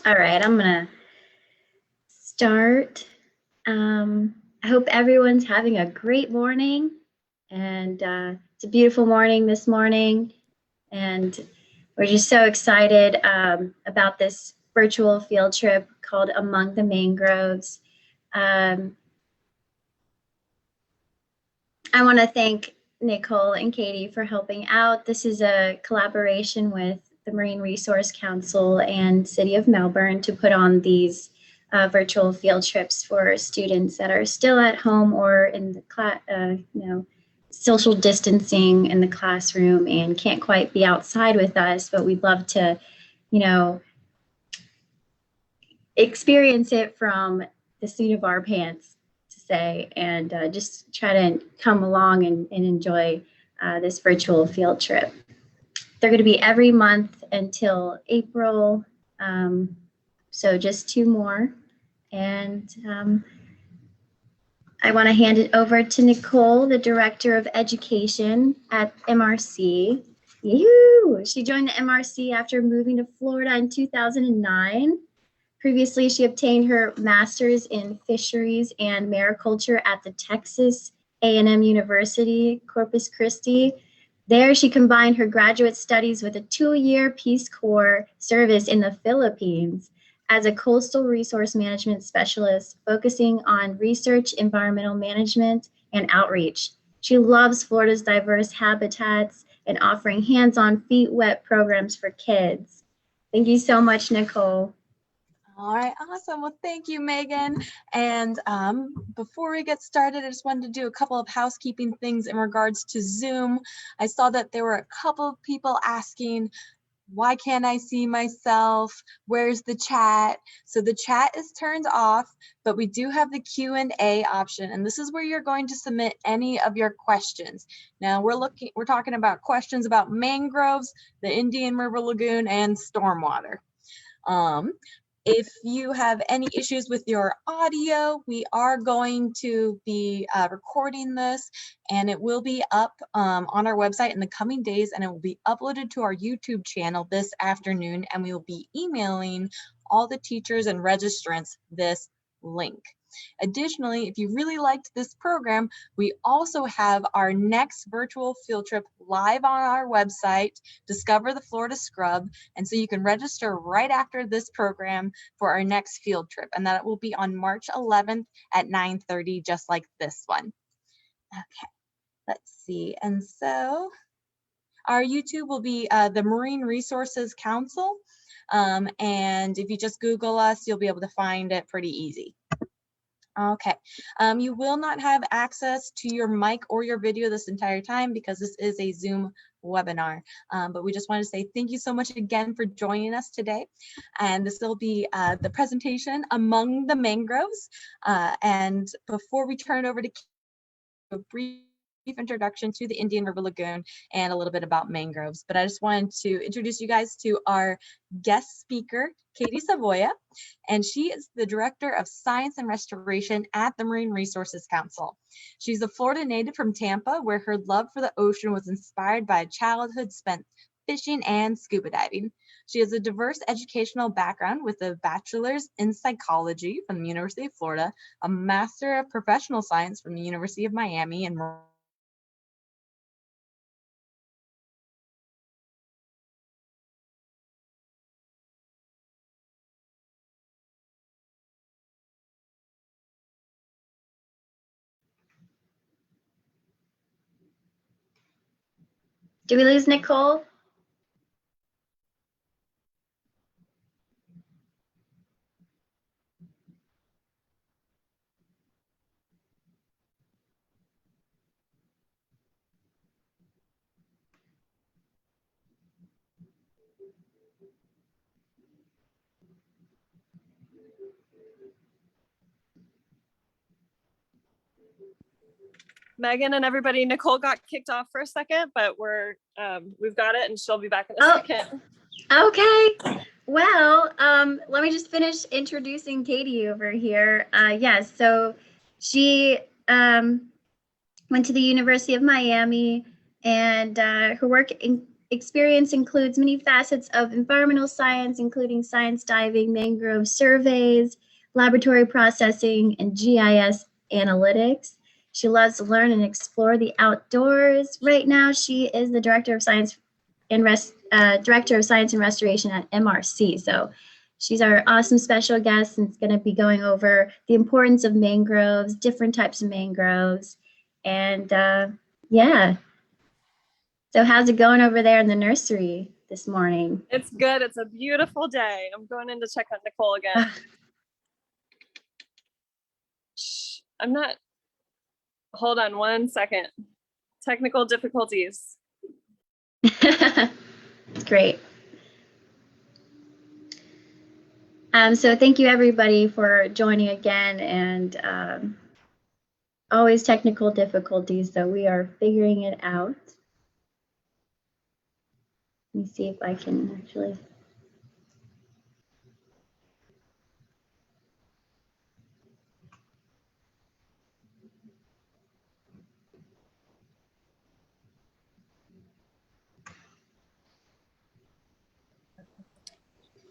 All right, I'm gonna start. I hope everyone's having a great morning, and it's a beautiful morning this morning, and we're just so excited about this virtual field trip called Among the Mangroves. I want to thank Nicole and Caity for helping out. This is a collaboration with the Marine Resource Council and City of Melbourne to put on these virtual field trips for students that are still at home or in the class, social distancing in the classroom and can't quite be outside with us, but we'd love to, experience it from the seat of our pants, to say, and just try to come along and enjoy this virtual field trip. They're going to be every month until April, so just 2 more. And I want to hand it over to Nicole, the Director of Education at MRC. Yoo-hoo! She joined the MRC after moving to Florida in 2009. Previously, she obtained her master's in fisheries and mariculture at the Texas A&M University, Corpus Christi. There, she combined her graduate studies with a 2-year Peace Corps service in the Philippines as a coastal resource management specialist, focusing on research, environmental management, and outreach. She loves Florida's diverse habitats and offering hands-on, feet-wet programs for kids. Thank you so much, Nicole. All right, awesome. Well, thank you, Megan. And before we get started, I just wanted to do a couple of housekeeping things in regards to Zoom. I saw that there were a couple of people asking, why can't I see myself? Where's the chat? So the chat is turned off, but we do have the Q&A option, and this is where you're going to submit any of your questions. Now we're talking about questions about mangroves, the Indian River Lagoon, and stormwater. If you have any issues with your audio, we are going to be recording this, and it will be up on our website in the coming days, and it will be uploaded to our YouTube channel this afternoon, and we will be emailing all the teachers and registrants this link. Additionally, if you really liked this program, we also have our next virtual field trip live on our website, Discover the Florida Scrub, and so you can register right after this program for our next field trip, and that will be on March 11th at 9:30, just like this one. Okay, let's see. And so our YouTube will be the Marine Resources Council, and if you just Google us, you'll be able to find it pretty easy. Okay, you will not have access to your mic or your video this entire time because this is a Zoom webinar, but we just want to say thank you so much again for joining us today. And this will be the presentation Among the Mangroves. And before we turn over to a brief introduction to the Indian River Lagoon and a little bit about mangroves, but I just wanted to introduce you guys to our guest speaker, Caity Savioa, and she is the Director of Science and Restoration at the Marine Resources Council. She's a Florida native from Tampa, where her love for the ocean was inspired by a childhood spent fishing and scuba diving. She has a diverse educational background with a bachelor's in psychology from the University of Florida, a master of professional science from the University of Miami, and Did we lose Nicole? Megan and everybody, Nicole got kicked off for a second, but we've got it, and she'll be back in a second. Okay. Well, let me just finish introducing Caity over here. Yes, so she went to the University of Miami, and her work experience includes many facets of environmental science, including science diving, mangrove surveys, laboratory processing, and GIS analytics. She loves to learn and explore the outdoors. Right now, she is the Director of Science and Restoration at MRC. So she's our awesome special guest and is going to be going over the importance of mangroves, different types of mangroves, and yeah. So how's it going over there in the nursery this morning? It's good. It's a beautiful day. I'm going in to check on Nicole again. Shh, I'm not. Hold on 1 second. Technical difficulties. Great. So thank you everybody for joining again, and always technical difficulties, so we are figuring it out. Let me see if I can actually.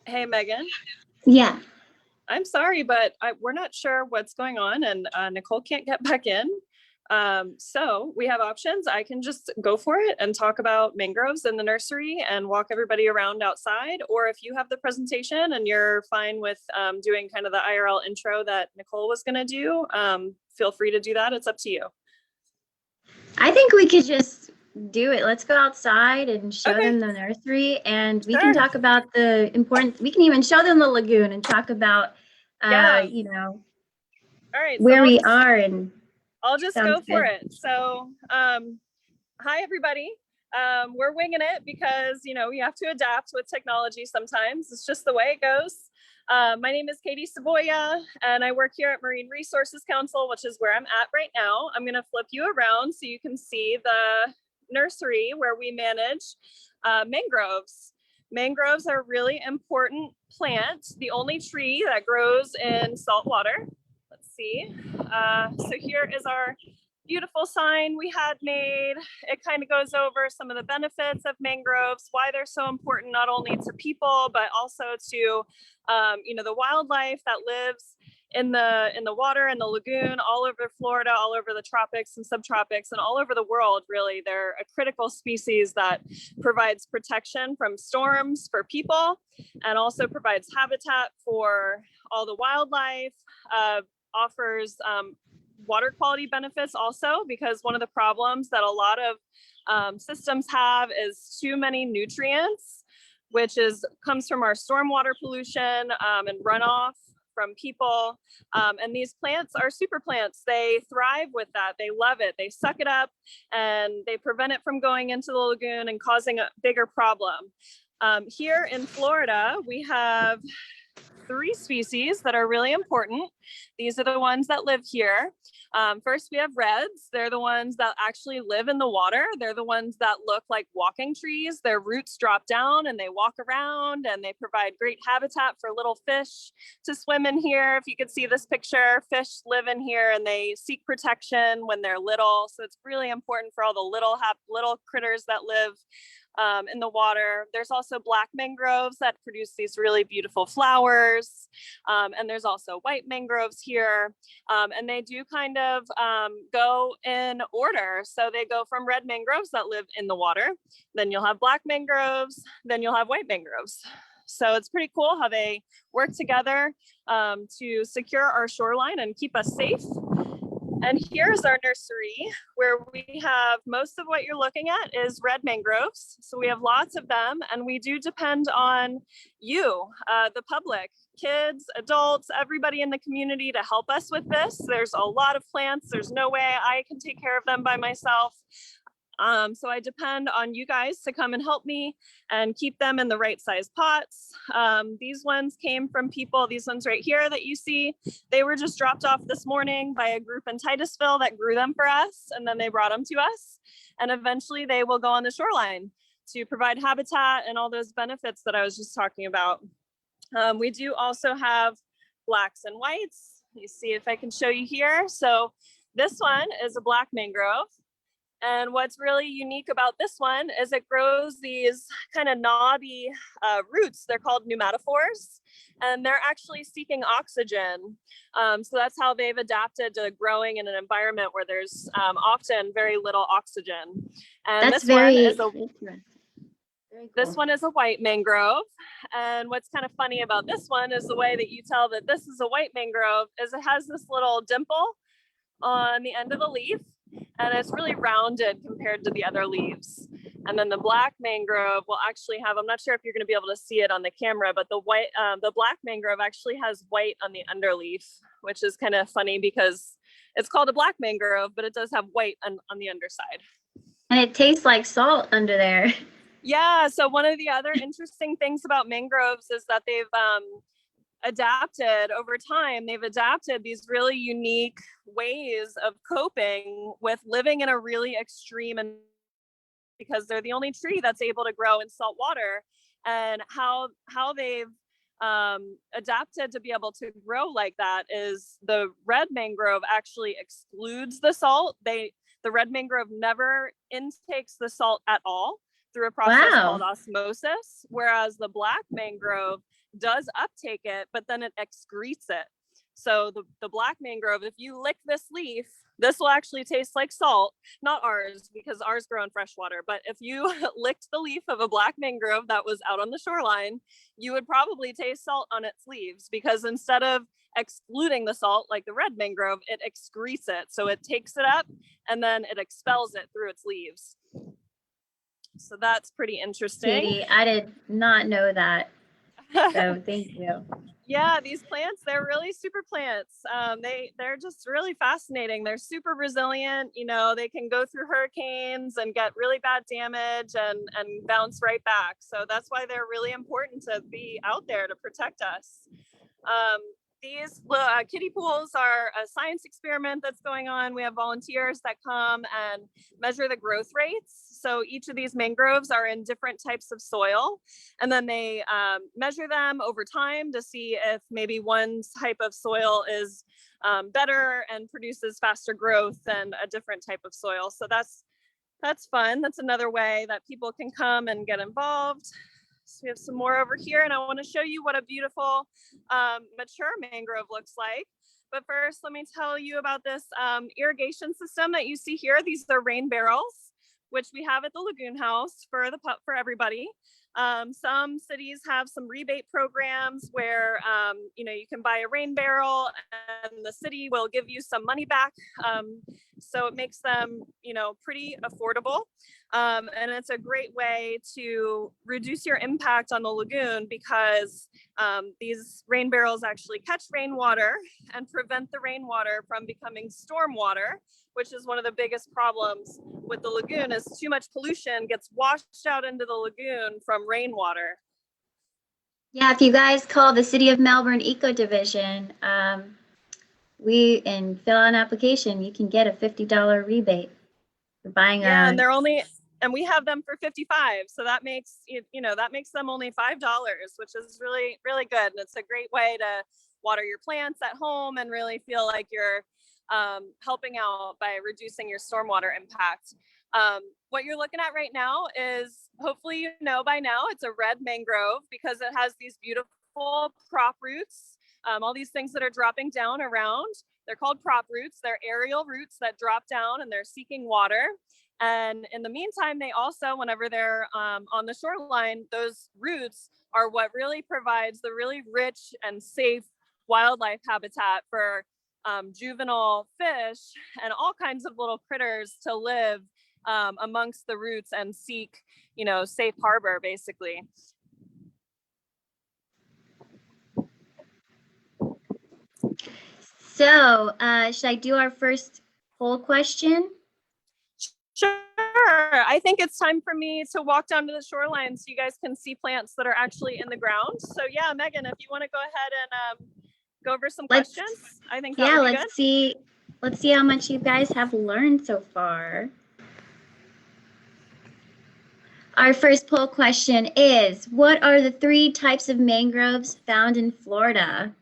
Hey, Megan. Yeah. I'm sorry, but we're not sure what's going on, and Nicole can't get back in. So we have options. I can just go for it and talk about mangroves in the nursery and walk everybody around outside. Or if you have the presentation and you're fine with doing kind of the IRL intro that Nicole was going to do, feel free to do that. It's up to you. I think we could just do it. Let's go outside and show Okay. them the nursery, and we Sure. can talk about the important. We can even show them the lagoon and talk about, Yeah. you know, All right. where So we are. And I'll just sounds go for good. it. So, hi everybody. We're winging it because, you know, we have to adapt with technology sometimes. It's just the way it goes. My name is Caity Savioa, and I work here at Marine Resources Council, which is where I'm at right now. I'm going to flip you around so you can see the nursery where we manage mangroves. Mangroves are a really important plant, the only tree that grows in salt water. Let's see. So here is our beautiful sign we had made. It kind of goes over some of the benefits of mangroves, why they're so important, not only to people, but also to, you know, the wildlife that lives in the water and the lagoon, all over Florida, all over the tropics and subtropics, and all over the world. Really, they're a critical species that provides protection from storms for people, and also provides habitat for all the wildlife, offers water quality benefits also, because one of the problems that a lot of systems have is too many nutrients, which comes from our stormwater pollution and runoff from people. And these plants are super plants. They thrive with that. They love it. They suck it up and they prevent it from going into the lagoon and causing a bigger problem. Here in Florida, we have 3 species that are really important. These are the ones that live here. First, we have reds. They're the ones that actually live in the water. They're the ones that look like walking trees. Their roots drop down and they walk around, and they provide great habitat for little fish to swim in here. If you could see this picture, fish live in here and they seek protection when they're little. So it's really important for all the little critters that live in the water. There's also black mangroves that produce these really beautiful flowers. And there's also white mangroves here. And they do kind of go in order. So they go from red mangroves that live in the water, then you'll have black mangroves, then you'll have white mangroves. So it's pretty cool how they work together to secure our shoreline and keep us safe. And here's our nursery, where we have most of what you're looking at is red mangroves. So we have lots of them, and we do depend on you, the public, kids, adults, everybody in the community to help us with this. There's a lot of plants. There's no way I can take care of them by myself. So I depend on you guys to come and help me and keep them in the right size pots. These ones came from people, these ones right here that you see, they were just dropped off this morning by a group in Titusville that grew them for us, and then they brought them to us. And eventually they will go on the shoreline to provide habitat and all those benefits that I was just talking about. We do also have blacks and whites. You see if I can show you here. So this one is a black mangrove. And what's really unique about this one is it grows these kind of knobby roots. They're called pneumatophores, and they're actually seeking oxygen. So that's how they've adapted to growing in an environment where there's often very little oxygen. And That's this one very is a interesting. Very this cool. one is a white mangrove. And what's kind of funny about this one is the way that you tell that this is a white mangrove is it has this little dimple on the end of the leaf, and it's really rounded compared to the other leaves. And then the black mangrove will actually have, I'm not sure if you're going to be able to see it on the camera, but the black mangrove actually has white on the underleaf, which is kind of funny because it's called a black mangrove, but it does have white on the underside. And it tastes like salt under there. Yeah, so one of the other interesting things about mangroves is that they've adapted over time. They've adapted these really unique ways of coping with living in a really extreme, and because they're the only tree that's able to grow in salt water, and how they've adapted to be able to grow like that is the red mangrove actually excludes the salt. The red mangrove never intakes the salt at all through a process called osmosis, whereas the black mangrove does uptake it, but then it excretes it. So the black mangrove, if you lick this leaf, this will actually taste like salt, not ours, because ours grow in fresh water. But if you licked the leaf of a black mangrove that was out on the shoreline, you would probably taste salt on its leaves, because instead of excluding the salt like the red mangrove, it excretes it. So it takes it up and then it expels it through its leaves. So that's pretty interesting. Katie, I did not know that. So thank you. Yeah, these plants, they're really super plants. They're just really fascinating. They're super resilient. You know, they can go through hurricanes and get really bad damage and bounce right back. So that's why they're really important to be out there to protect us. These kiddie pools are a science experiment that's going on. We have volunteers that come and measure the growth rates. So each of these mangroves are in different types of soil, and then they measure them over time to see if maybe one type of soil is better and produces faster growth than a different type of soil. So that's fun. That's another way that people can come and get involved. So we have some more over here, and I want to show you what a beautiful mature mangrove looks like. But first, let me tell you about this irrigation system that you see here. These are rain barrels, which we have at the Lagoon House for everybody. Some cities have some rebate programs where you can buy a rain barrel and the city will give you some money back. So it makes them pretty affordable. And it's a great way to reduce your impact on the lagoon, because these rain barrels actually catch rainwater and prevent the rainwater from becoming storm water, which is one of the biggest problems with the lagoon, is too much pollution gets washed out into the lagoon from rainwater. Yeah, if you guys call the City of Melbourne Eco Division, and fill out an application, you can get a $50 rebate for buying and we have them for $55. So that makes, that makes them only $5, which is really, really good. And it's a great way to water your plants at home and really feel like you're helping out by reducing your stormwater impact. What you're looking at right now is, hopefully you know by now, it's a red mangrove, because it has these beautiful prop roots. All these things that are dropping down around, they're called prop roots. They're aerial roots that drop down and they're seeking water. And in the meantime, they also, whenever they're on the shoreline, those roots are what really provides the really rich and safe wildlife habitat for juvenile fish and all kinds of little critters to live amongst the roots and seek, safe harbor, basically. So should I do our first poll question? Sure. I think it's time for me to walk down to the shoreline so you guys can see plants that are actually in the ground. So yeah, Megan, if you want to go ahead and go over some questions, I think that would be good. Let's see how much you guys have learned so far. Our first poll question is, what are the 3 types of mangroves found in Florida?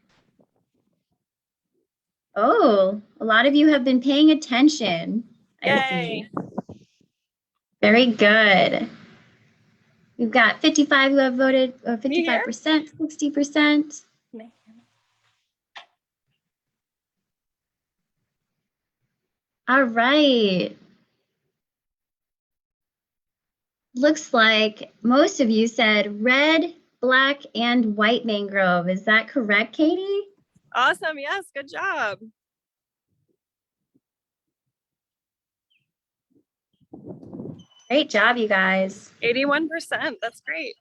Oh, a lot of you have been paying attention. Yay. Very good. We've got 55 who have voted, 55%, 60%. All right. Looks like most of you said red, black, and white mangrove. Is that correct, Caity? Awesome. Yes, good job. Great job, you guys. 81%. That's great.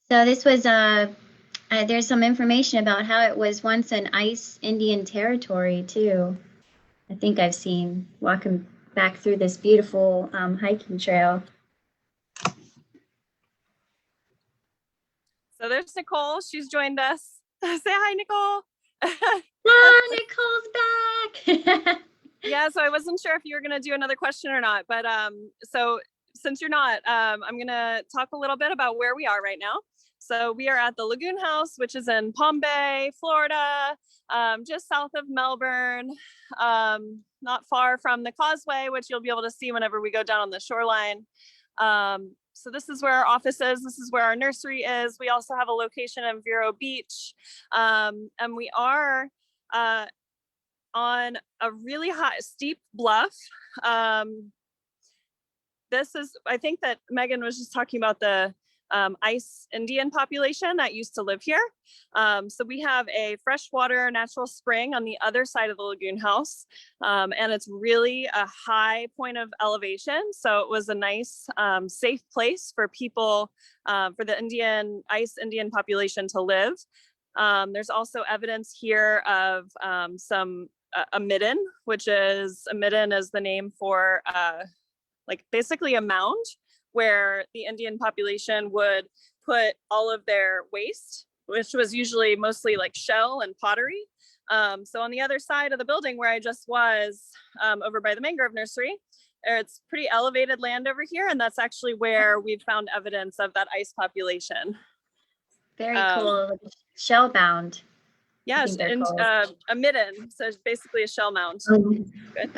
So this was there's some information about how it was once an ice Indian territory too. I think I've seen walking back through this beautiful hiking trail. So there's Nicole. She's joined us. Say hi, Nicole. Ah, Nicole's back. Yeah, so I wasn't sure if you were going to do another question or not, but so since you're not, I'm going to talk a little bit about where we are right now. So we are at the Lagoon House, which is in Palm Bay, Florida, just south of Melbourne, not far from the causeway, which you'll be able to see whenever we go down on the shoreline. So this is where our office is. This is where our nursery is. We also have a location in Vero Beach, and we are on a really high, steep bluff. This is, I think that Megan was just talking about the ice Indian population that used to live here. So we have a freshwater natural spring on the other side of the Lagoon House, and it's really a high point of elevation. So it was a nice, safe place for people, for the ice Indian population to live. There's also evidence here of a midden, which is a midden is the name for like basically a mound where the Indian population would put all of their waste, which was usually mostly like shell and pottery. So on the other side of the building where I just was, over by the mangrove nursery, it's pretty elevated land over here, and that's actually where we've found evidence of that ice population. Very cool. Shell bound. Yes, and a midden, so it's basically a shell mound.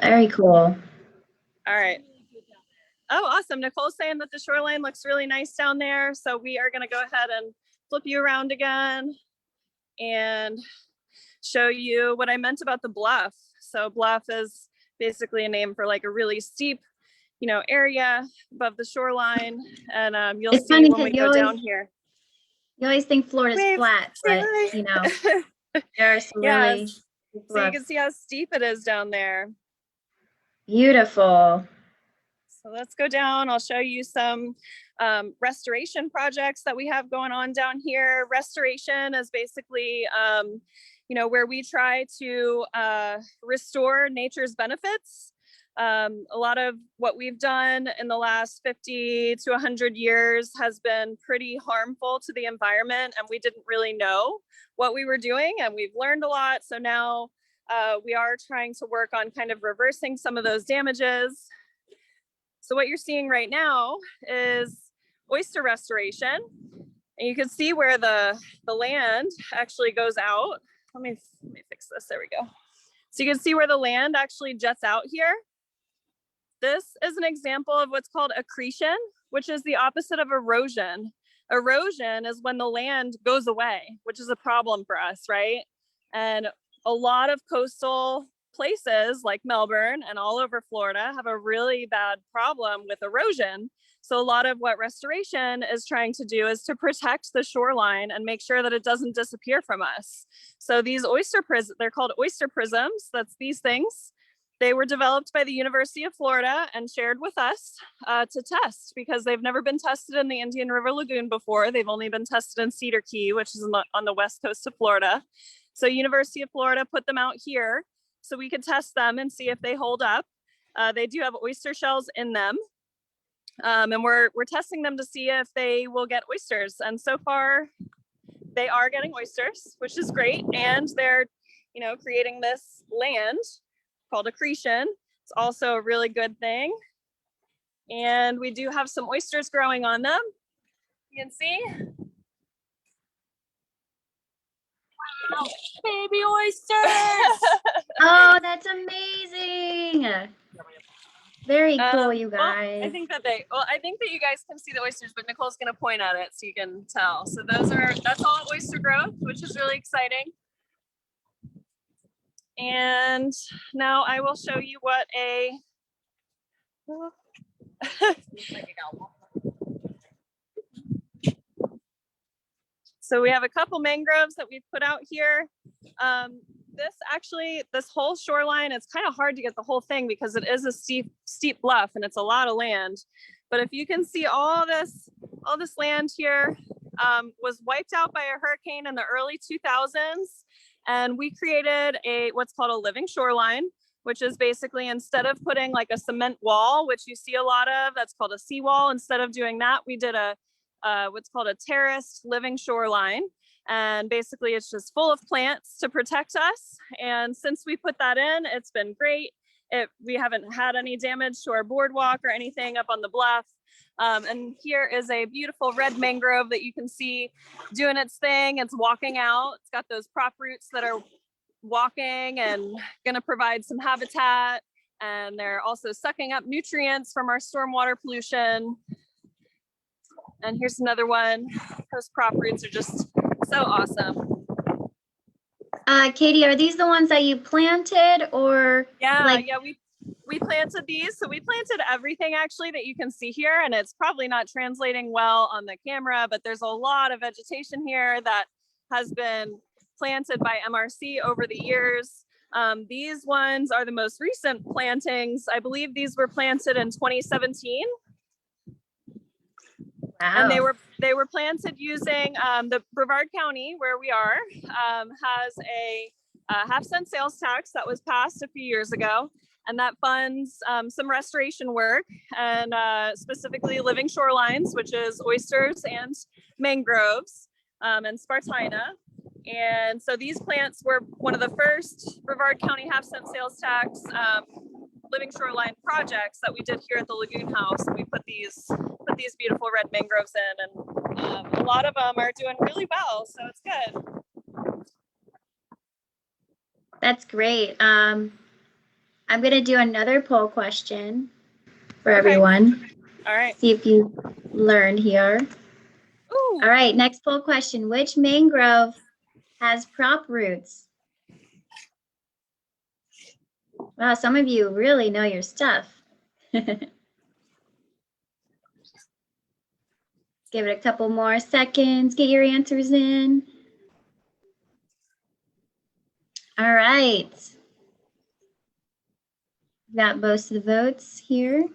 Very cool. All right. Oh, awesome. Nicole's saying that the shoreline looks really nice down there. So we are going to go ahead and flip you around again and show you what I meant about the bluff. So bluff is basically a name for like a really steep, area above the shoreline. And you'll see when we go down here. You always think Florida's flat, but there are some really so you can see how steep it is down there. Beautiful. So let's go down. I'll show you some restoration projects that we have going on down here. Restoration is basically, where we try to restore nature's benefits. A lot of what we've done in the last 50 to 100 years has been pretty harmful to the environment, and we didn't really know what we were doing, and we've learned a lot. So now we are trying to work on kind of reversing some of those damages. So what you're seeing right now is oyster restoration, and you can see where the land actually goes out. Let me fix this. There we go. So you can see where the land actually juts out here. This is an example of what's called accretion, which is the opposite of erosion. Erosion is when the land goes away, which is a problem for us, right? And a lot of coastal places like Melbourne and all over Florida have a really bad problem with erosion. So a lot of what restoration is trying to do is to protect the shoreline and make sure that it doesn't disappear from us. So these they're called oyster prisms. That's these things. They were developed by the University of Florida and shared with us to test, because they've never been tested in the Indian River Lagoon before. They've only been tested in Cedar Key, which is on the west coast of Florida. So University of Florida put them out here so we could test them and see if they hold up. They do have oyster shells in them. And we're testing them to see if they will get oysters. And so far, they are getting oysters, which is great. And they're, creating this land called accretion. It's also a really good thing. And we do have some oysters growing on them. You can see. Wow, baby oysters! Oh, that's amazing. Very cool, you Well, guys. I think that you guys can see the oysters, but Nicole's gonna point at it so you can tell. So that's all oyster growth, which is really exciting. And now I will show you what a so we have a couple mangroves that we've put out here. This whole shoreline, it's kind of hard to get the whole thing because it is a steep bluff and it's a lot of land. But if you can see all this land here was wiped out by a hurricane in the early 2000s. And we created what's called a living shoreline, which is basically instead of putting like a cement wall, which you see a lot of, that's called a seawall. Instead of doing that, we did what's called a terraced living shoreline. And basically it's just full of plants to protect us. And since we put that in, it's been great. We haven't had any damage to our boardwalk or anything up on the bluff. And here is a beautiful red mangrove that you can see doing its thing. It's walking out. It's got those prop roots that are walking and gonna provide some habitat. And they're also sucking up nutrients from our stormwater pollution. And here's another one. Those prop roots are just so awesome. Caity, are these the ones that you planted or? Yeah, we planted these. So we planted everything actually that you can see here, and it's probably not translating well on the camera, but there's a lot of vegetation here that has been planted by MRC over the years. These ones are the most recent plantings. I believe these were planted in 2017. Wow. And they were planted using the Brevard County, where we are, has a half-cent sales tax that was passed a few years ago, and that funds some restoration work and specifically living shorelines, which is oysters and mangroves and spartina. And so these plants were one of the first Brevard County half-cent sales tax living shoreline projects that we did here at the Lagoon House. We put these beautiful red mangroves in, and a lot of them are doing really well, so it's good. That's great. I'm gonna do another poll question for everyone. All right. See if you learned here. Ooh. All right, next poll question. Which mangrove has prop roots? Wow, some of you really know your stuff. Give it a couple more seconds. Get your answers in. All right. Got most of the votes here.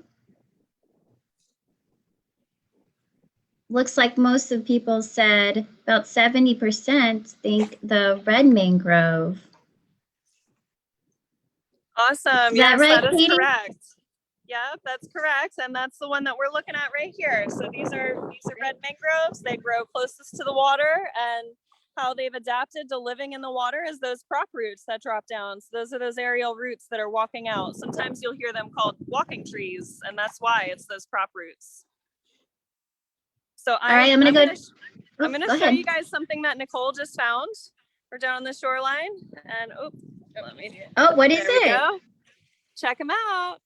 Looks like most of the people said about 70% think the red mangrove. Awesome. Is Yes, that right, that is Caity? correct. Yep, that's correct. And that's the one that we're looking at right here. So these are red mangroves. They grow closest to the water, and how they've adapted to living in the water is those prop roots that drop down. So those are those aerial roots that are walking out. Sometimes you'll hear them called walking trees, and that's why it's those prop roots. So I'm gonna show you guys something that Nicole just found. We're down on the shoreline, and let me. Oh, what is it? Go. Check them out.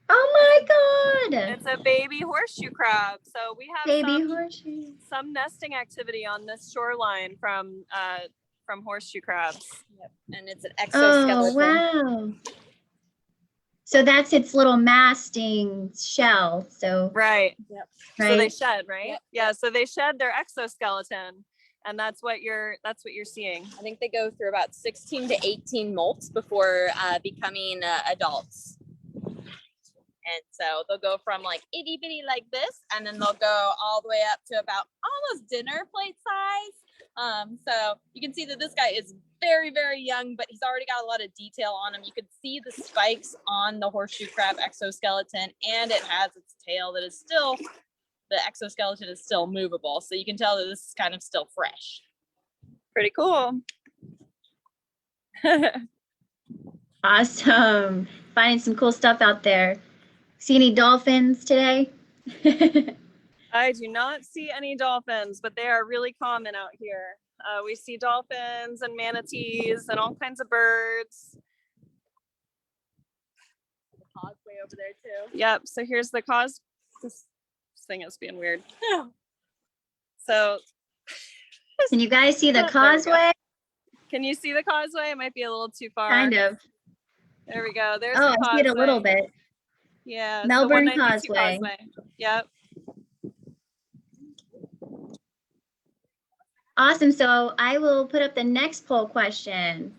Oh my God! It's a baby horseshoe crab. So we have some nesting activity on this shoreline from horseshoe crabs. Yep. And it's an exoskeleton. Oh wow! So that's its little masting shell. So right. Yep. Right. So they shed, right? Yep. Yeah. So they shed their exoskeleton, and that's what you're seeing. I think they go through about 16 to 18 molts before becoming adults. And so they'll go from like itty bitty like this, and then they'll go all the way up to about almost dinner plate size. So you can see that this guy is very, very young, but he's already got a lot of detail on him. You can see the spikes on the horseshoe crab exoskeleton, and it has its tail that is still, the exoskeleton is still movable. So you can tell that this is kind of still fresh. Pretty cool. Awesome. Finding some cool stuff out there. See any dolphins today? I do not see any dolphins, but they are really common out here. We see dolphins and manatees and all kinds of birds. The causeway over there too. Yep, so here's the cause. This thing is being weird. So Can you guys see the There we go. causeway? Can you see the causeway? It might be a little too far. Kind of. There we go. There's Oh, the I see it a little causeway. bit. Yeah. it's the Melbourne 192 Causeway. Yep. Awesome. So I will put up the next poll question.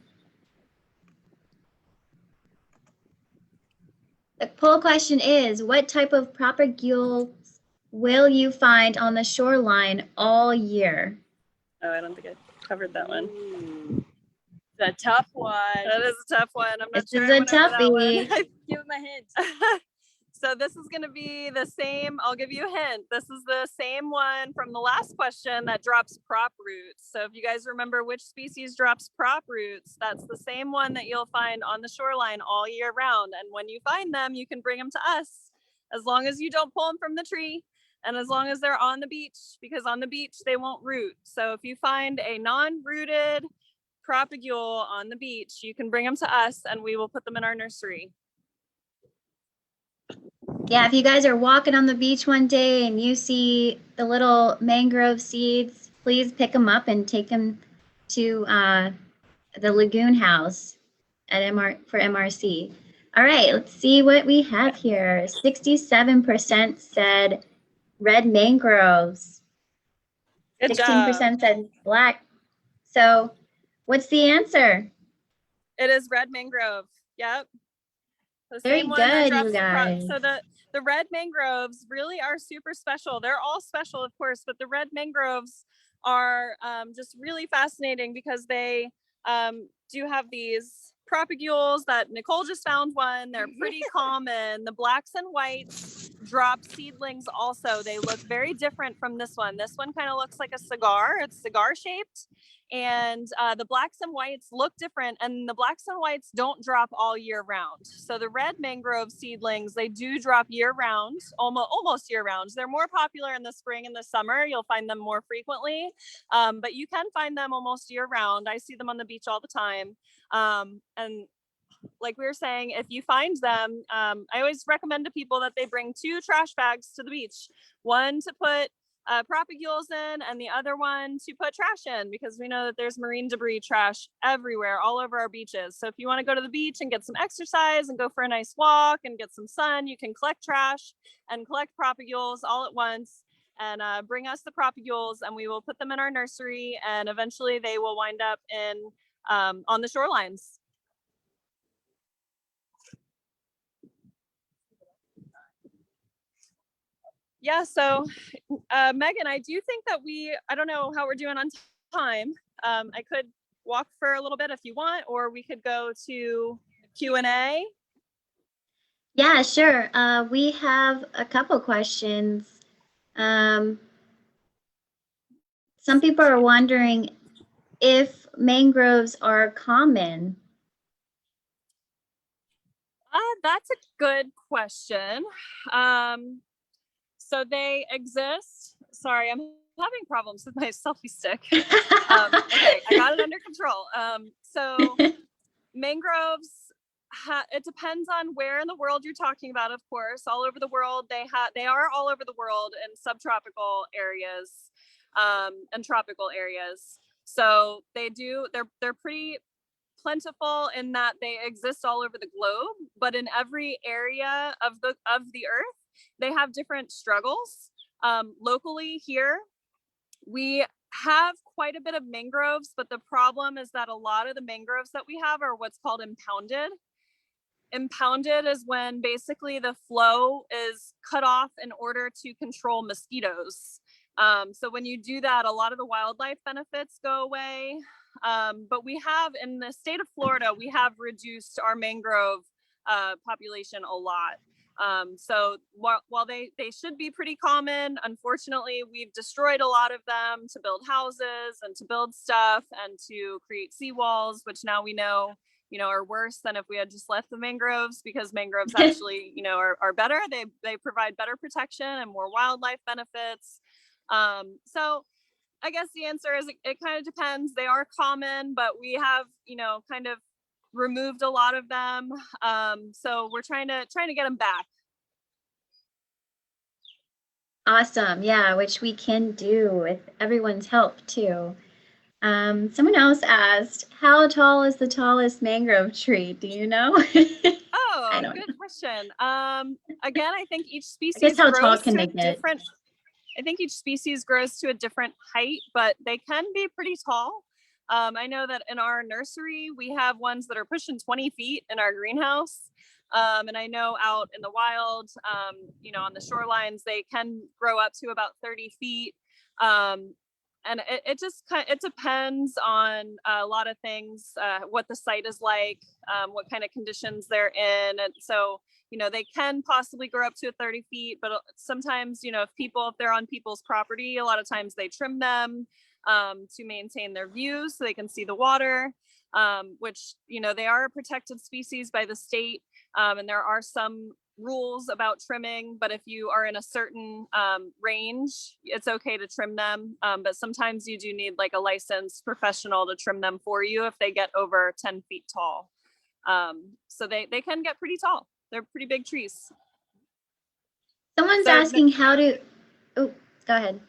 The poll question is, what type of propagules will you find on the shoreline all year? Oh, I don't think I covered that one. Ooh. The tough one. That is a tough one. I'm not This sure is I a went over that toughie. one. Give him a hint. So this is going to be the same. I'll give you a hint. This is the same one from the last question that drops prop roots. So if you guys remember which species drops prop roots, that's the same one that you'll find on the shoreline all year round. And when you find them, you can bring them to us as long as you don't pull them from the tree and as long as they're on the beach, because on the beach, they won't root. So if you find a non-rooted propagule on the beach, you can bring them to us and we will put them in our nursery. Yeah, if you guys are walking on the beach one day and you see the little mangrove seeds, please pick them up and take them to the Lagoon House at for MRC. All right, let's see what we have here. 67% said red mangroves. Good 16% said black. So what's the answer? It is red mangrove. Yep. The Very same one that good, drops you the prop. guys. So the red mangroves really are super special. They're all special, of course, but the red mangroves are just really fascinating because they do have these propagules that Nicole just found one. They're pretty common. The blacks and whites drop seedlings also. They look very different from this one. This one kind of looks like a cigar. It's cigar shaped. And the blacks and whites look different, and the blacks and whites don't drop all year round. So the red mangrove seedlings, they do drop year round, almost year round. They're more popular in the spring and the summer. You'll find them more frequently, but you can find them almost year round. I see them on the beach all the time. And like we were saying, if you find them, I always recommend to people that they bring 2 trash bags to the beach, one to put propagules in and the other one to put trash in, because we know that there's marine debris trash everywhere all over our beaches. So if you want to go to the beach and get some exercise and go for a nice walk and get some sun, you can collect trash and collect propagules all at once and bring us the propagules, and we will put them in our nursery, and eventually they will wind up in on the shorelines. Yeah, so Megan, I do think that I don't know how we're doing on time. I could walk for a little bit if you want, or we could go to Q&A. Yeah, sure. We have a couple questions. Some people are wondering if mangroves are common. That's a good question. So they exist. Sorry, I'm having problems with my selfie stick. Okay, I got it under control. So mangroves, it depends on where in the world you're talking about, of course. All over the world, they are all over the world in subtropical areas and tropical areas. So they're pretty plentiful in that they exist all over the globe, but in every area of the earth, they have different struggles. Locally here, we have quite a bit of mangroves, but the problem is that a lot of the mangroves that we have are what's called impounded. Impounded is when basically the flow is cut off in order to control mosquitoes. So when you do that, a lot of the wildlife benefits go away. But we have, in the state of Florida, we have reduced our mangrove population a lot. So while they should be pretty common, unfortunately, we've destroyed a lot of them to build houses and to build stuff and to create seawalls, which now we know, are worse than if we had just left the mangroves, because mangroves actually, are better. They provide better protection and more wildlife benefits. So I guess the answer is it kind of depends. They are common, but we have, kind of removed a lot of them. So we're trying to get them back. Awesome. Yeah, which we can do with everyone's help too. Someone else asked, how tall is the tallest mangrove tree? Do you know? Oh, good question. Again, I think each species I guess how tall grows can to they a get? different. I think each species grows to a different height, but they can be pretty tall. I know that in our nursery, we have ones that are pushing 20 feet in our greenhouse. And I know out in the wild, on the shorelines, they can grow up to about 30 feet. And it just it depends on a lot of things, what the site is like, what kind of conditions they're in. And so, they can possibly grow up to 30 feet, but sometimes, if they're on people's property, a lot of times they trim them to maintain their views so they can see the water, which, they are a protected species by the state. And there are some rules about trimming, but if you are in a certain range, it's okay to trim them. But sometimes you do need like a licensed professional to trim them for you if they get over 10 feet tall. So they can get pretty tall. They're pretty big trees. Someone's asking how to, oh, go ahead.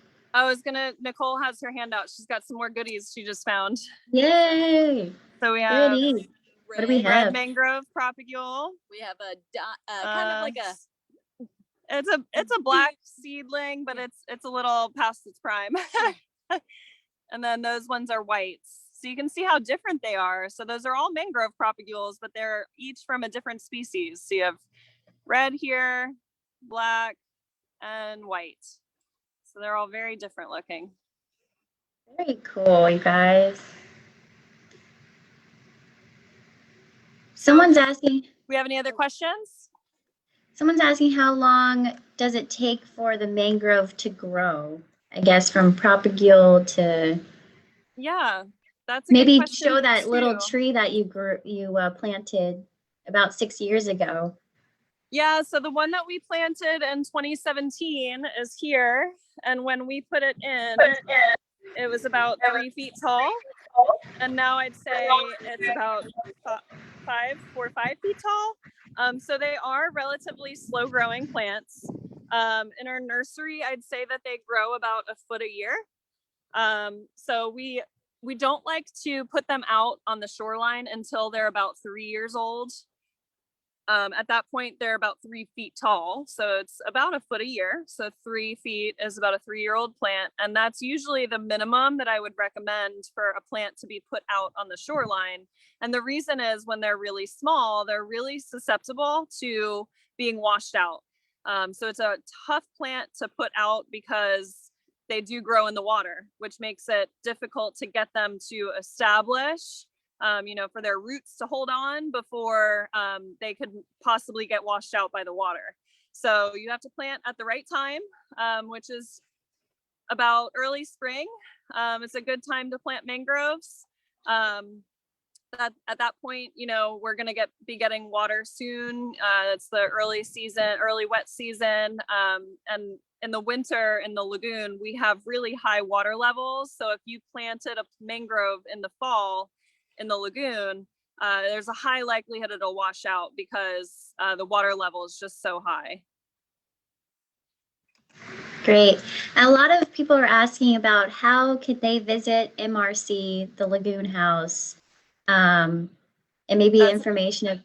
Nicole has her hand out. She's got some more goodies she just found. Yay. So we have what do we have? red mangrove propagule. We have a kind of like a. It's a black seedling, but it's a little past its prime. And then those ones are whites. So you can see how different they are. So those are all mangrove propagules, but they're each from a different species. So you have red here, black, and white. So they're all very different looking. Very cool, you guys. Someone's asking. We have any other questions? Someone's asking how long does it take for the mangrove to grow? I guess from propagule to. Yeah, that's a maybe good question show that too. little tree that you planted about 6 years ago. Yeah, so the one that we planted in 2017 is here, and when we put it in, it was about 3 feet tall, and now I'd say it's about 4 or 5 feet tall. So they are relatively slow growing plants. In our nursery, I'd say that they grow about a foot a year. So we don't like to put them out on the shoreline until they're about 3 years old. At that point, they're about 3 feet tall. So it's about a foot a year. So 3 feet is about a 3-year-old plant. And that's usually the minimum that I would recommend for a plant to be put out on the shoreline. And the reason is when they're really small, they're really susceptible to being washed out. So it's a tough plant to put out because they do grow in the water, which makes it difficult to get them to establish, for their roots to hold on before they could possibly get washed out by the water. So you have to plant at the right time, which is about early spring. It's a good time to plant mangroves. At that point, we're going to be getting water soon. It's the early wet season. And in the winter in the lagoon, we have really high water levels. So if you planted a mangrove in the fall in the lagoon, there's a high likelihood it'll wash out because the water level is just so high. Great. And a lot of people are asking about how could they visit MRC, the Lagoon House, and maybe information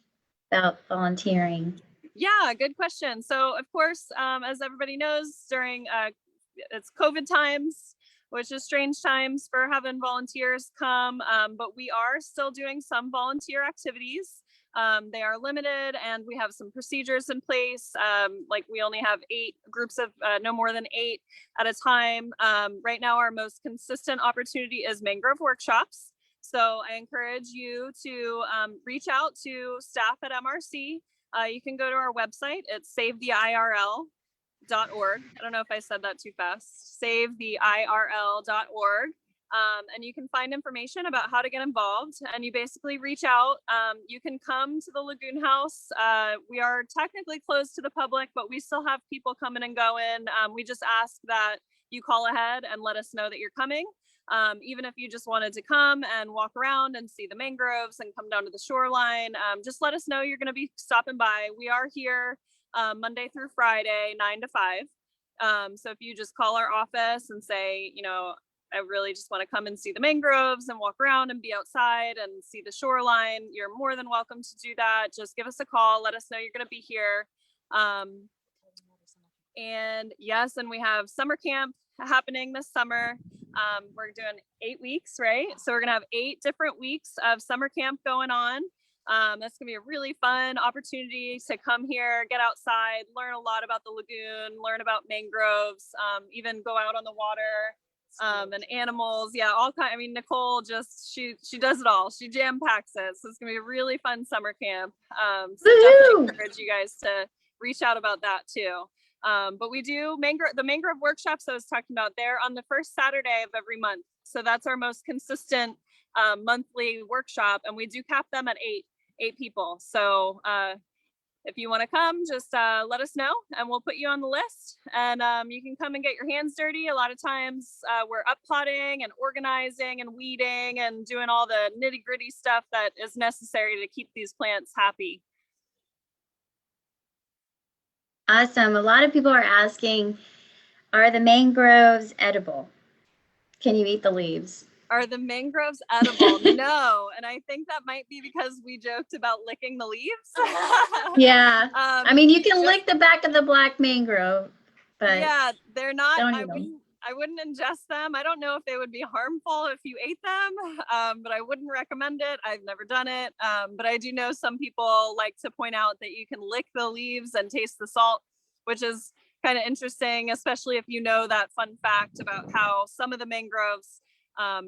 about volunteering. Yeah, good question. So of course, as everybody knows, during it's COVID times, which is strange times for having volunteers come, but we are still doing some volunteer activities. They are limited and we have some procedures in place. Like we only have 8 groups of no more than 8 at a time. Right now, our most consistent opportunity is mangrove workshops. So I encourage you to reach out to staff at MRC. You can go to our website. It's savetheirl.org. I don't know if I said that too fast. Savetheirl.org. And you can find information about how to get involved, and you basically reach out. You can come to the Lagoon House. We are technically closed to the public, but we still have people coming and going. We just ask that you call ahead and let us know that you're coming. Even if you just wanted to come and walk around and see the mangroves and come down to the shoreline, just let us know you're going to be stopping by. We are here Monday through Friday, 9 to 5. So if you just call our office and say, you know, I really just want to come and see the mangroves and walk around and be outside and see the shoreline, you're more than welcome to do that. Just give us a call. Let us know you're going to be here. And yes, and we have summer camp happening this summer. We're doing 8 weeks, right? So we're going to have 8 different weeks of summer camp going on. That's going to be a really fun opportunity to come here, get outside, learn a lot about the lagoon, learn about mangroves, even go out on the water. And animals, yeah, all kind. I mean, Nicole just she does it all. She jam packs it, so it's gonna be a really fun summer camp. So definitely encourage you guys to reach out about that too. But we do the mangrove workshops I was talking about. They're on the first Saturday of every month, so that's our most consistent monthly workshop, and we do cap them at eight people. So if you want to come, just let us know and we'll put you on the list, and you can come and get your hands dirty. A lot of times we're up potting and organizing and weeding and doing all the nitty gritty stuff that is necessary to keep these plants happy. Awesome. A lot of people are asking, are the mangroves edible? Can you eat the leaves? Are the mangroves edible? No. And I think that might be because we joked about licking the leaves. Yeah. I mean, you can lick the back of the black mangrove, but yeah, they're not. I wouldn't ingest them. I don't know if they would be harmful if you ate them, but I wouldn't recommend it. I've never done it. But I do know some people like to point out that you can lick the leaves and taste the salt, which is kind of interesting, especially if you know that fun fact about how some of the mangroves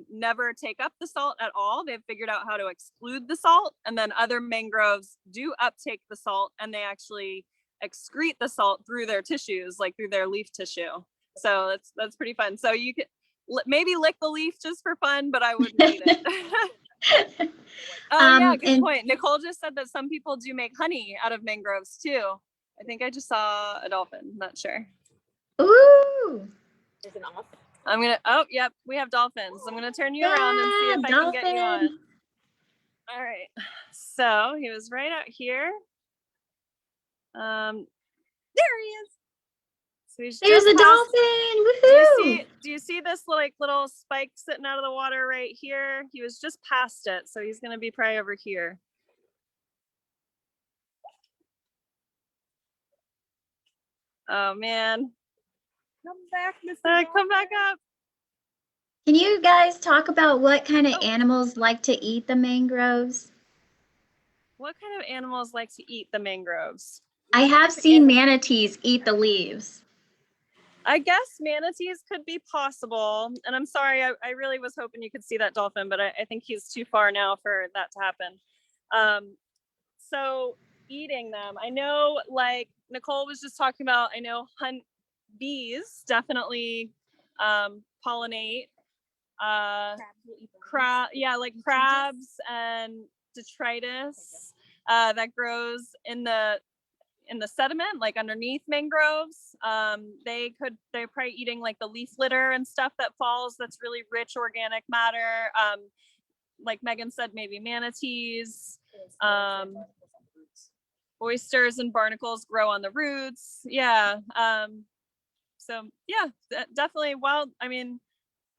never take up the salt at all. They've figured out how to exclude the salt, and then other mangroves do uptake the salt, and they actually excrete the salt through their tissues, like through their leaf tissue. So that's pretty fun. So you could maybe lick the leaf just for fun, but I wouldn't eat it. Yeah, good point. Nicole just said that some people do make honey out of mangroves too. I think I just saw a dolphin, not sure. Ooh. Is it off? I'm gonna, oh, yep, we have dolphins. I'm gonna turn you around and see if I can get you on. All right, so he was right out here. There he is. So he's There's a dolphin. Woohoo! Do you see this little spike sitting out of the water right here? He was just past it, so he's gonna be probably over here. Oh man. Come back, Mr. Come back up. Can you guys talk about what kind of animals like to eat the mangroves? What kind of animals like to eat the mangroves? I have seen manatees eat the leaves. I guess manatees could be possible. And I'm sorry, I really was hoping you could see that dolphin, but I think he's too far now for that to happen. So eating them, I know, like Nicole was just talking about, I know bees definitely pollinate like crabs and detritus that grows in the sediment, like underneath mangroves. They're probably eating like the leaf litter and stuff that falls, that's really rich organic matter. Like Megan said, maybe manatees. Oysters and barnacles grow on the roots. Yeah. So yeah, definitely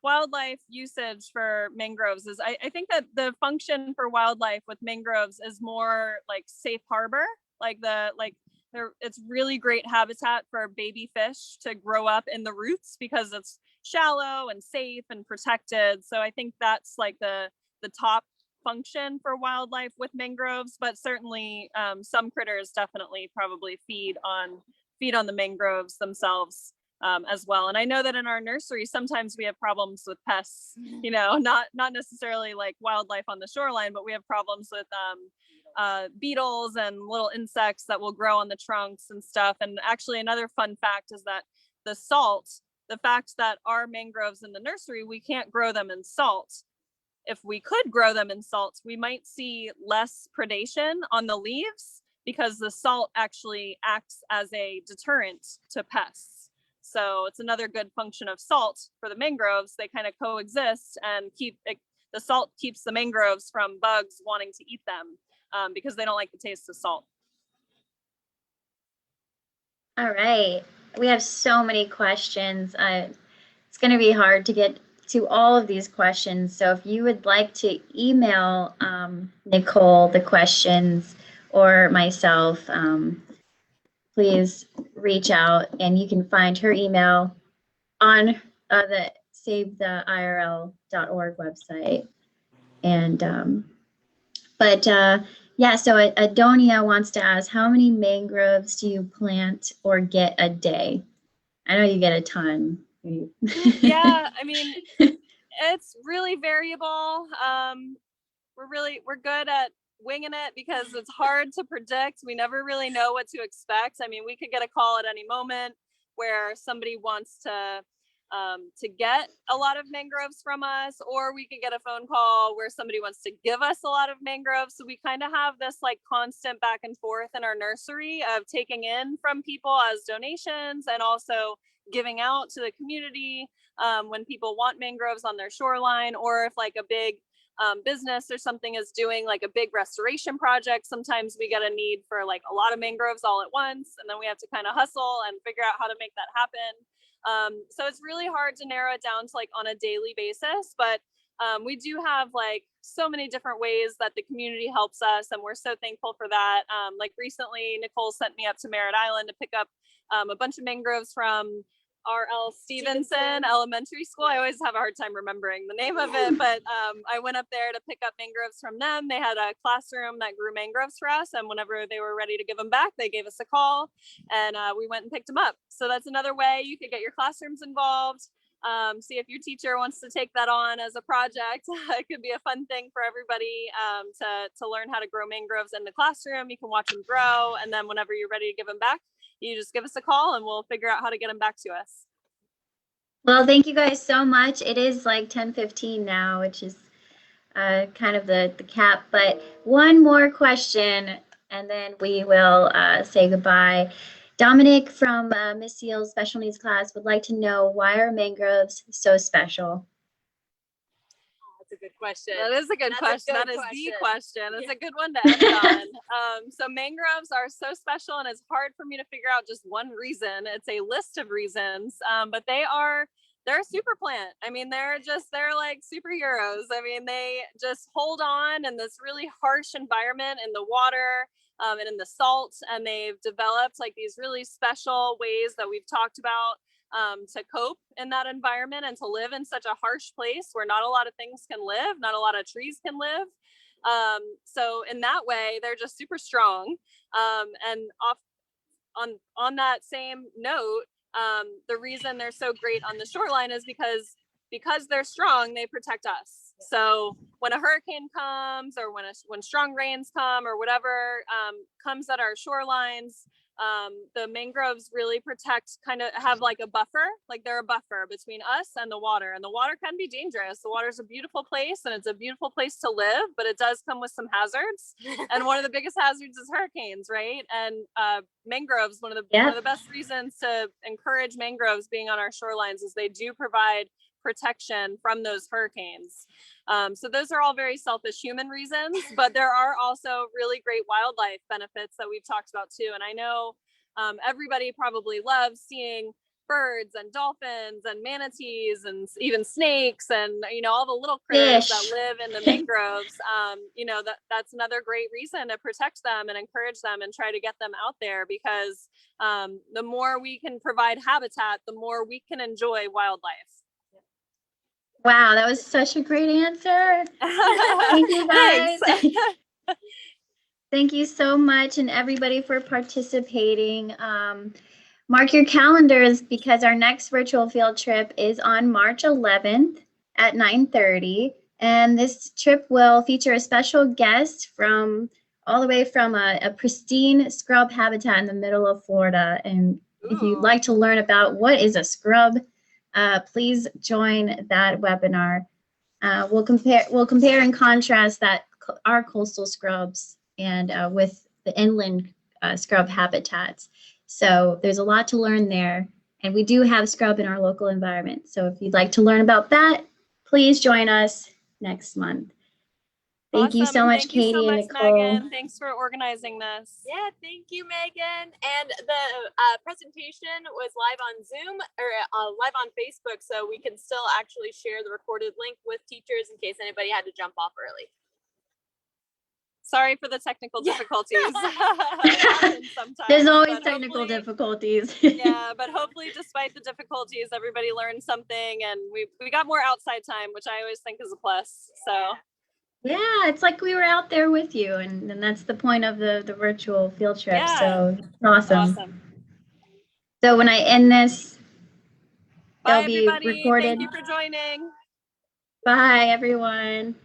wildlife usage for mangroves is, I think that the function for wildlife with mangroves is more like safe harbor, it's really great habitat for baby fish to grow up in the roots because it's shallow and safe and protected. So I think that's like the top function for wildlife with mangroves, but certainly some critters definitely probably feed on the mangroves themselves as well. And I know that in our nursery, sometimes we have problems with pests, not necessarily like wildlife on the shoreline, but we have problems with beetles and little insects that will grow on the trunks and stuff. And actually another fun fact is that the salt the fact that our mangroves in the nursery, we can't grow them in salt. If we could grow them in salt, we might see less predation on the leaves because the salt actually acts as a deterrent to pests. So it's another good function of salt for the mangroves. They kind of coexist and the salt keeps the mangroves from bugs wanting to eat them because they don't like the taste of salt. All right. We have so many questions. It's going to be hard to get to all of these questions. So if you would like to email Nicole the questions or myself, please reach out, and you can find her email on the savetheirl.org website. And yeah, so Adonia wants to ask, how many mangroves do you plant or get a day? I know you get a ton. Yeah, I mean, it's really variable. We're good at winging it because it's hard to predict. We never really know what to expect. I mean, we could get a call at any moment where somebody wants to get a lot of mangroves from us, or we could get a phone call where somebody wants to give us a lot of mangroves. So we kind of have this like constant back and forth in our nursery of taking in from people as donations and also giving out to the community when people want mangroves on their shoreline, or if like a big business or something is doing like a big restoration project, sometimes we get a need for like a lot of mangroves all at once, and then we have to kind of hustle and figure out how to make that happen. So it's really hard to narrow it down to like on a daily basis, but we do have like so many different ways that the community helps us, and we're so thankful for that. Like recently, Nicole sent me up to Merritt Island to pick up a bunch of mangroves from R.L. Stevenson Elementary School. I always have a hard time remembering the name of it, but I went up there to pick up mangroves from them. They had a classroom that grew mangroves for us, and whenever they were ready to give them back, they gave us a call, and we went and picked them up. So that's another way you could get your classrooms involved. See if your teacher wants to take that on as a project. It could be a fun thing for everybody to learn how to grow mangroves in the classroom. You can watch them grow, and then whenever you're ready to give them back, you just give us a call and we'll figure out how to get them back to us. Well, thank you guys so much. It is like 10:15 now, which is kind of the cap, but one more question and then we will say goodbye. Dominic from Miss Seal's special needs class would like to know, why are mangroves so special? That's a good question. That is a good question. That is the question. It's a good one to end on. So mangroves are so special, and it's hard for me to figure out just one reason. It's a list of reasons, but they're a super plant. I mean, they're like superheroes. I mean, they just hold on in this really harsh environment in the water and in the salt, and they've developed like these really special ways that we've talked about to cope in that environment and to live in such a harsh place where not a lot of things can live, not a lot of trees can live. So in that way, they're just super strong. And on that same note, the reason they're so great on the shoreline is because they're strong, they protect us. So when a hurricane comes, or when strong rains come, or whatever comes at our shorelines, the mangroves really protect, kind of have like a buffer, like they're a buffer between us and the water. And the water can be dangerous. The water's a beautiful place, and it's a beautiful place to live, but it does come with some hazards. And one of the biggest hazards is hurricanes, right? And mangroves, one of the best reasons to encourage mangroves being on our shorelines is they do provide protection from those hurricanes. So those are all very selfish human reasons, but there are also really great wildlife benefits that we've talked about too. And I know everybody probably loves seeing birds and dolphins and manatees and even snakes and, you know, all the little critters that live in the mangroves. You know, that's another great reason to protect them and encourage them and try to get them out there, because the more we can provide habitat, the more we can enjoy wildlife. Wow, that was such a great answer. Thank you guys. Thank you so much, and everybody for participating. Mark your calendars, because our next virtual field trip is on March 11th at 9:30. And this trip will feature a special guest from all the way from a pristine scrub habitat in the middle of Florida. And if you'd like to learn about what is a scrub, please join that webinar. We'll compare and contrast our coastal scrubs and with the inland scrub habitats. So there's a lot to learn there. And we do have scrub in our local environment. So if you'd like to learn about that, please join us next month. Thank you so much, Thank you so Katie and much, Nicole. Megan. Thanks for organizing this. Yeah, thank you, Megan. And the presentation was live on Zoom or live on Facebook, so we can still actually share the recorded link with teachers in case anybody had to jump off early. Sorry for the technical difficulties. There's always technical difficulties. Yeah, but hopefully despite the difficulties, everybody learned something, and we got more outside time, which I always think is a plus. So yeah, it's like we were out there with you, and that's the point of the virtual field trip. Yeah. So awesome. Awesome. So when I end this, Bye, they'll be everybody. recorded. Thank you for joining. Bye, everyone.